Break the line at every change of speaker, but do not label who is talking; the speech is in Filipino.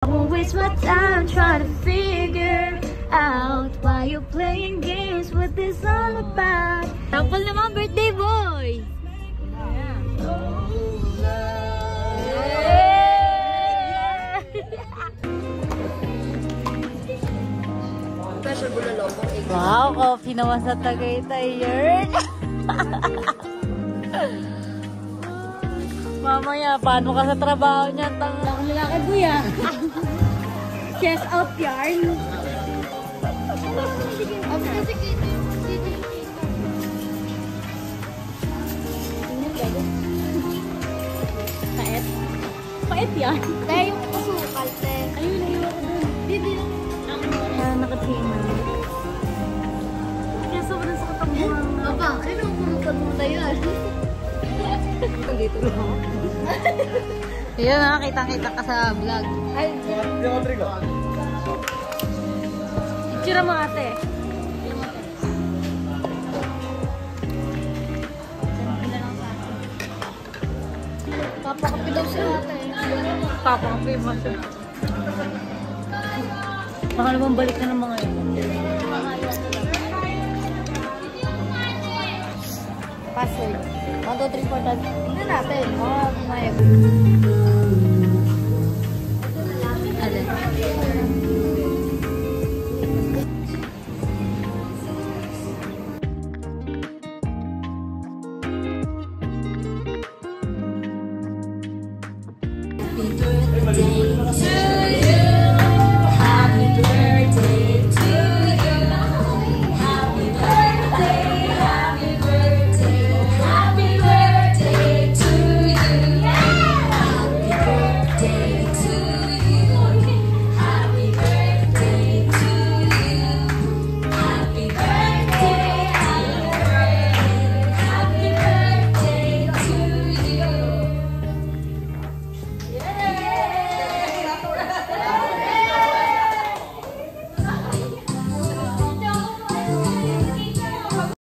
I won't waste my time trying to figure out why you're playing games, what this all about. Sample naman, birthday boy! Wow, coffee naman sa Tagaytay yun. Mamaya, paano ka sa trabaho niyan? Ang lalaki buya. Chest out yarn. Pait? Pait yan? Kaya yung kasukal, te. Ayun, ayun ako dun. Didi lang. Nakatina. Kaya sobrang sakit ang buhang. Aba, kailangan pumunta mo tayo. Dito lang. Ayun na, kitang-kita ka sa vlog. Ay, yung Rodrigo. Itsura mo ate. Papakapi daw siya ate. Papakapi ba siya? Baka naman balik na ng mga yun. Password. 1, 2, 3, 4, 5. Tingnan natin. Mga